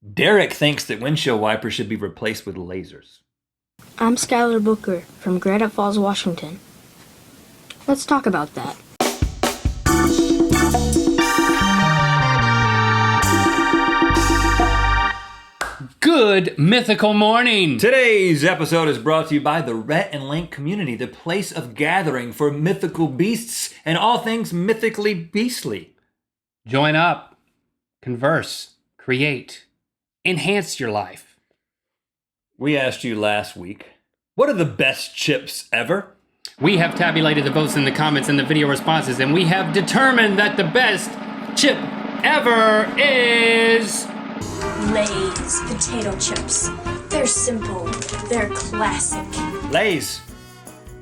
Derrick thinks that windshield wipers should be replaced with lasers. I'm Skylar Booker from Granite Falls, Washington. Let's talk about that. Good mythical morning! Today's episode is brought to you by the Rhett and Link Kommunity, the place of gathering for mythical beasts and all things mythically beastly. Join up, converse, create, enhance your life. We asked you last week, what are the best chips ever? We have tabulated the votes in the comments and the video responses, and we have determined that the best chip ever is... Lay's potato chips. They're simple. They're classic. Lay's.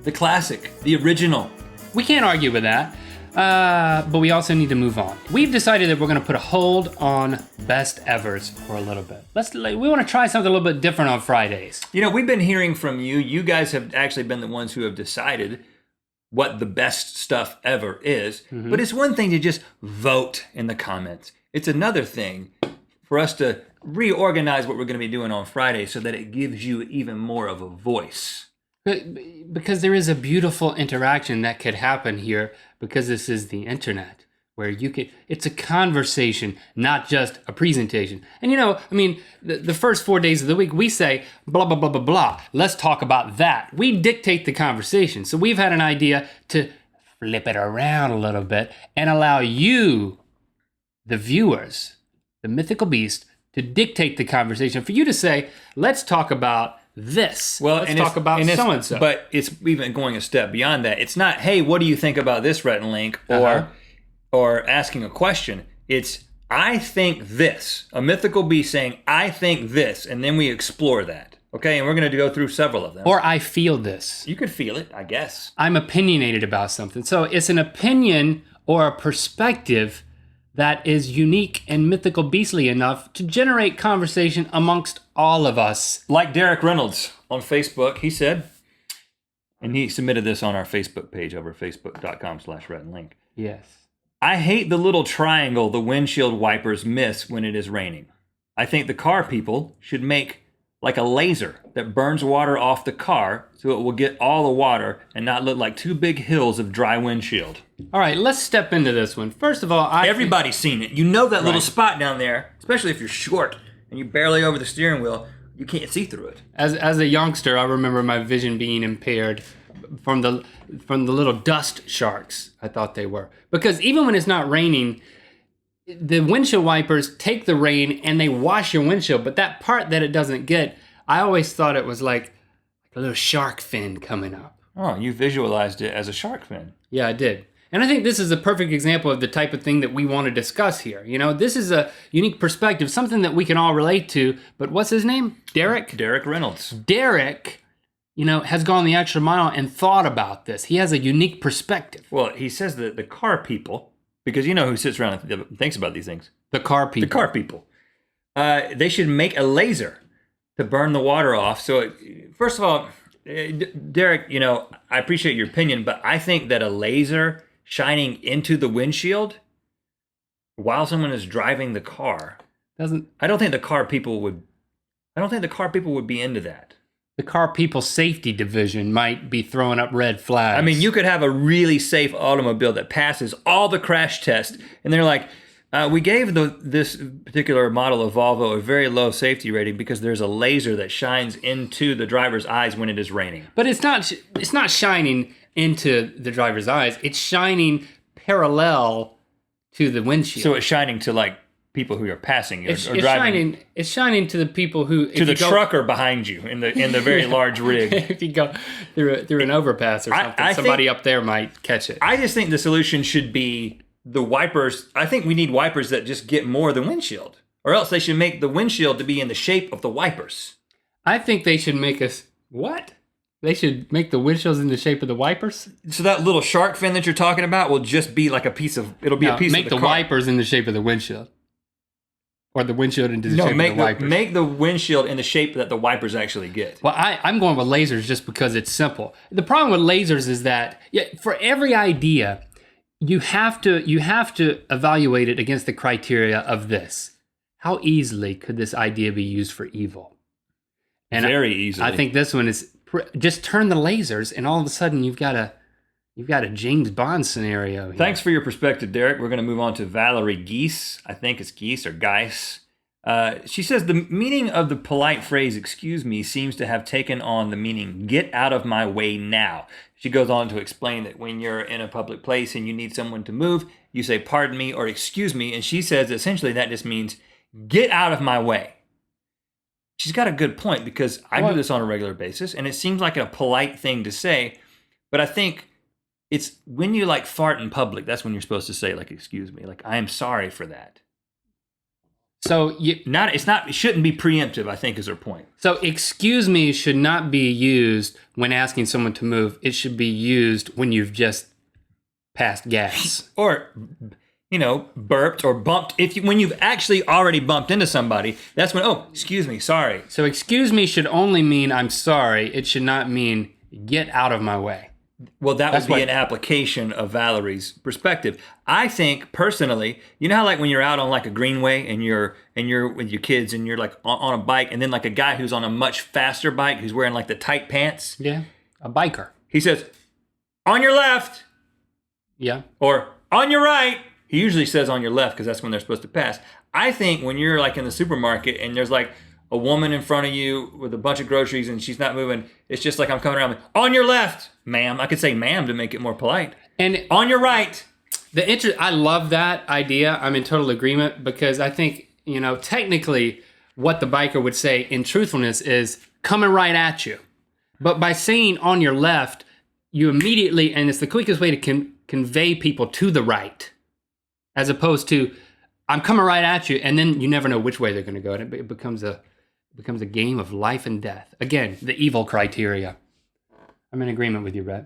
The classic. The original. We can't argue with that, but we also need to move on. We've decided that we're going to put a hold on best evers for a little bit. We want to try something a little bit different on Fridays. You know, we've been hearing from you. You guys have actually been the ones who have decided what the best stuff ever is. Mm-hmm. But it's one thing to just vote in the comments. It's another thing for us to reorganize what we're going to be doing on Friday so that it gives you even more of a voice. Because there is a beautiful interaction that could happen here, because this is the internet, where it's a conversation, not just a presentation. And the first 4 days of the week, we say, blah, blah, blah, blah, blah. Let's talk about that. We dictate the conversation. So we've had an idea to flip it around a little bit and allow you, the viewers, the mythical beast, to dictate the conversation, for you to say, let's talk about this. Well, let's talk about so-and-so. But it's even going a step beyond that. It's not, hey, what do you think about this, Rhett and Link? Or asking a question. It's, I think this. A mythical beast saying, I think this. And then we explore that. Okay, and we're going to go through several of them. Or I feel this. You could feel it, I guess. I'm opinionated about something. So it's an opinion or a perspective that is unique and mythical beastly enough to generate conversation amongst all of us. Like Derrick Reynolds on Facebook, he said, and he submitted this on our Facebook page over facebook.com/RhettandLink. Yes. I hate the little triangle the windshield wipers miss when it is raining. I think the car people should make like a laser that burns water off the car so it will get all the water and not look like two big hills of dry windshield. All right, let's step into this one. First of all, everybody's seen it. You know that little spot down there, especially if you're short and you're barely over the steering wheel, you can't see through it. As a youngster, I remember my vision being impaired from the little dust sharks, I thought they were. Because even when it's not raining, the windshield wipers take the rain and they wash your windshield, but that part that it doesn't get, I always thought it was like a little shark fin coming up. Oh, you visualized it as a shark fin. Yeah, I did. And I think this is a perfect example of the type of thing that we want to discuss here. You know, this is a unique perspective, something that we can all relate to, but what's his name? Derrick? Derrick Reynolds. Derrick, has gone the extra mile and thought about this. He has a unique perspective. Well, he says that the car people, because you know who sits around and thinks about these things. The car people. The car people. They should make a laser to burn the water off. So, first of all, Derrick, I appreciate your opinion, but I think that a laser shining into the windshield while someone is driving the car I don't think the car people would be into that. The car people safety division might be throwing up red flags. I mean, you could have a really safe automobile that passes all the crash tests, and they're like, we gave this particular model of Volvo a very low safety rating because there's a laser that shines into the driver's eyes when it is raining. But it's not shining into the driver's eyes. It's shining parallel to the windshield. So it's shining to like people who are passing or driving. It's shining to the people who to the trucker behind you in the very large rig. If you go through an overpass or something, somebody up there might catch it. I just think the solution should be the wipers. I think we need wipers that just get more than windshield, or else they should make the windshield to be in the shape of the wipers. I think they should make us what? They should make the windshields in the shape of the wipers? So that little shark fin that you're talking about will just be like a piece of a piece of the car. Make the wipers in the shape of the windshield. Or the windshield into the shape of the wipers. Make the windshield in the shape that the wipers actually get. Well, I'm going with lasers just because it's simple. The problem with lasers is that for every idea, you have to evaluate it against the criteria of this. how easily could this idea be used for evil? And Very easily. I think this one is just turn the lasers, and all of a sudden you've got a James Bond scenario here. Thanks for your perspective, Derek. We're going to move on to Valerie Giese. I think it's Giese or Giese. She says the meaning of the polite phrase "excuse me" seems to have taken on the meaning "get out of my way now." She goes on to explain that when you're in a public place and you need someone to move, you say "pardon me" or "excuse me," and she says essentially that just means "get out of my way." She's got a good point, because I do this on a regular basis, and it seems like a polite thing to say, but I think it's when you like fart in public, that's when you're supposed to say like "excuse me," like "I am sorry for that." So It shouldn't be preemptive, I think, is her point. So excuse me should not be used when asking someone to move. It should be used when you've just passed gas. Or, burped or bumped. When you've actually already bumped into somebody, that's when, oh, excuse me, sorry. So excuse me should only mean I'm sorry. It should not mean get out of my way. Well, that would be an application of Valerie's perspective. I think personally, you know how like when you're out on like a greenway and you're with your kids and you're like on a bike, and then like a guy who's on a much faster bike who's wearing like the tight pants. Yeah, a biker. He says, "On your left." Yeah. Or "on your right." He usually says "on your left" because that's when they're supposed to pass. I think when you're like in the supermarket and there's like a woman in front of you with a bunch of groceries and she's not moving, it's just like I'm coming around, "on your left, ma'am." I could say "ma'am" to make it more polite. And "on your right." I love that idea. I'm in total agreement, because I think, technically what the biker would say in truthfulness is coming right at you. But by saying "on your left," you immediately, and it's the quickest way to convey people to the right, as opposed to "I'm coming right at you," and then you never know which way they're going to go. And it becomes a game of life and death. Again, the evil criteria. I'm in agreement with you, Rhett.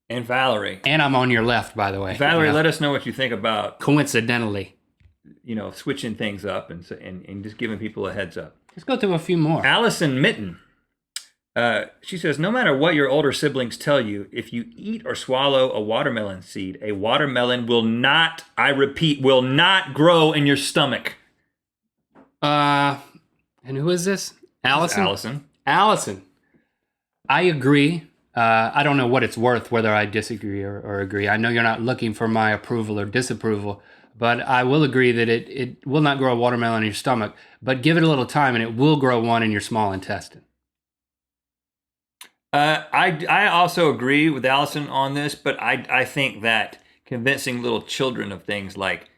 And Valerie. And I'm on your left, by the way. Valerie, let us know what you think about, coincidentally, switching things up and just giving people a heads up. Let's go to a few more. Allison Mitton. She says, no matter what your older siblings tell you, if you eat or swallow a watermelon seed, a watermelon will not, I repeat, will not grow in your stomach. And who is this? Allison? Allison. I agree. I don't know what it's worth, whether I disagree or agree. I know you're not looking for my approval or disapproval, but I will agree that it will not grow a watermelon in your stomach, but give it a little time and it will grow one in your small intestine. I also agree with Allison on this, but I think that convincing little children of things like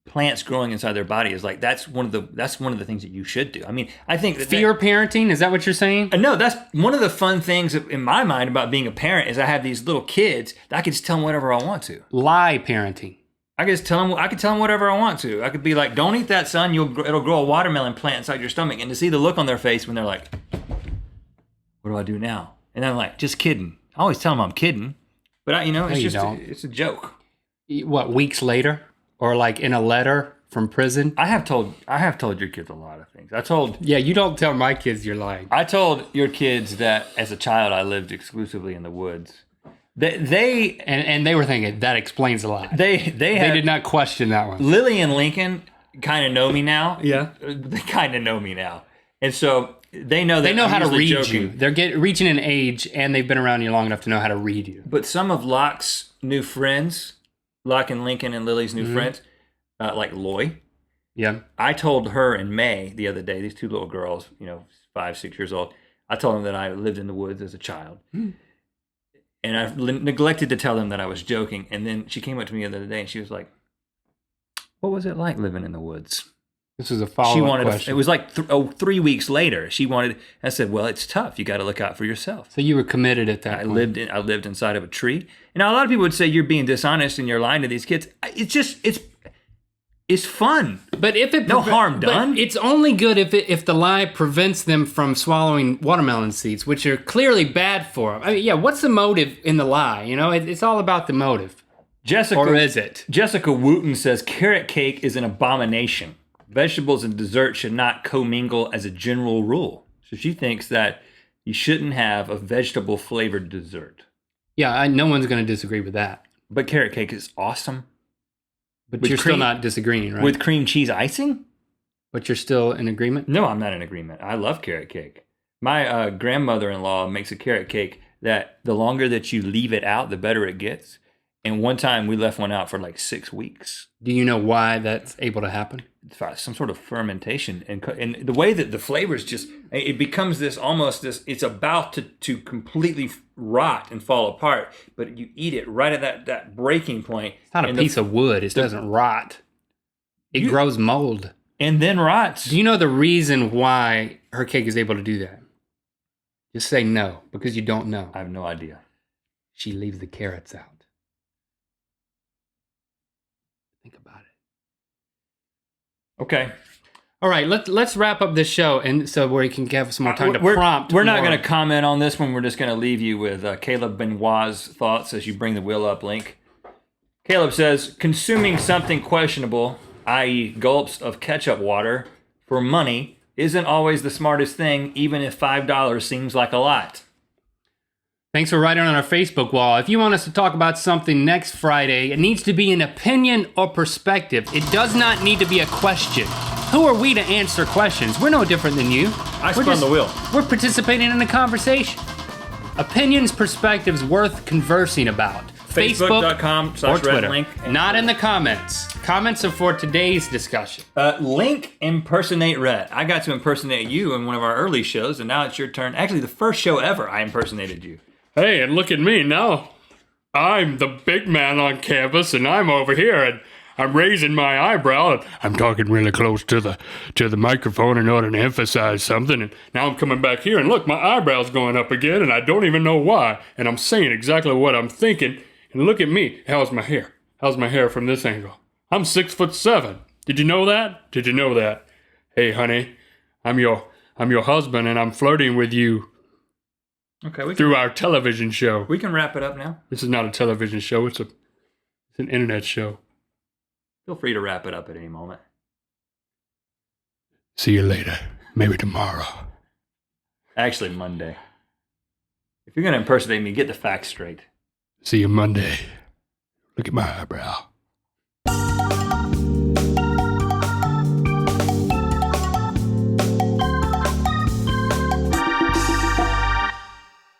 plants growing inside their body is like that's one of the things that you should do. I mean, I think fear parenting, is that what you're saying? No, that's one of the fun things in my mind about being a parent is I have these little kids that I can just tell them whatever I want to. Lie parenting. I can tell them whatever I want to. I could be like, "Don't eat that, son. It'll grow a watermelon plant inside your stomach." And to see the look on their face when they're like, "What do I do now?" And I'm like, "Just kidding." I always tell them I'm kidding, but it's a joke. What, weeks later, or like in a letter from prison? I have told your kids a lot of things. Yeah, you don't tell my kids you're lying. I told your kids that as a child I lived exclusively in the woods. They were thinking that explains a lot. They did not question that one. Lily and Lincoln kind of know me now. Yeah, they kind of know me now, and so they know how to read joking. you. They're reaching an age, and they've been around you long enough to know how to read you. But some of Locke's new friends, Locke and Lincoln and Lily's new friends, like Loy. Yeah, I told her in May the other day. These two little girls, 5, 6 years old. I told them that I lived in the woods as a child. And I neglected to tell them that I was joking. And then she came up to me the other day and she was like, "What was it like living in the woods?" This is a follow-up question. It was like 3 weeks later. I said, "Well, it's tough. You got to look out for yourself." So you were committed at that point. I lived inside of a tree. And now a lot of people would say you're being dishonest and you're lying to these kids. It's fun. But if it no harm done. But it's only good if the lie prevents them from swallowing watermelon seeds, which are clearly bad for them. I mean, yeah, what's the motive in the lie? It's all about the motive. Or is it? Jessica Wooten says carrot cake is an abomination. Vegetables and dessert should not commingle as a general rule. So she thinks that you shouldn't have a vegetable flavored dessert. Yeah, no one's going to disagree with that. But carrot cake is awesome. But you're still not disagreeing, right? With cream cheese icing? But you're still in agreement? No, I'm not in agreement. I love carrot cake. My grandmother-in-law makes a carrot cake that the longer that you leave it out, the better it gets. And one time we left one out for like 6 weeks. Do you know why that's able to happen? It's some sort of fermentation. And the way that the flavors just, it becomes this almost this, it's about to completely rot and fall apart. But you eat it right at that breaking point. It's not a piece of wood. It doesn't rot. It grows mold. And then rots. Do you know the reason why her cake is able to do that? Just say no, because you don't know. I have no idea. She leaves the carrots out. Think about it. Okay. All right, let's wrap up this show, and so where you can have some more time to prompt. We're not going to comment on this one. We're just going to leave you with Caleb Benoit's thoughts as you bring the wheel up, Link. Caleb says, consuming something questionable, i.e. gulps of ketchup water, for money isn't always the smartest thing, even if $5 seems like a lot. Thanks for writing on our Facebook wall. If you want us to talk about something next Friday, it needs to be an opinion or perspective. It does not need to be a question. Who are we to answer questions? We're no different than you. I spun the wheel. We're participating in a conversation. Opinions, perspectives worth conversing about. Facebook.com/RhettandLink. Not in the comments. Comments are for today's discussion. Link impersonate Rhett. I got to impersonate you in one of our early shows, and now it's your turn. Actually, the first show ever, I impersonated you. Hey, and look at me now. I'm the big man on campus, and I'm over here, and I'm raising my eyebrow, and I'm talking really close to the microphone in order to emphasize something, and now I'm coming back here, and look, my eyebrow's going up again, and I don't even know why, and I'm saying exactly what I'm thinking, and look at me. How's my hair? How's my hair from this angle? I'm 6'7". Did you know that? Did you know that? Hey, honey, I'm your husband, and I'm flirting with you. Okay, through our television show. We can wrap it up now. This is not a television show. It's an internet show. Feel free to wrap it up at any moment. See you later. Maybe tomorrow. Actually, Monday. If you're going to impersonate me, get the facts straight. See you Monday. Look at my eyebrow.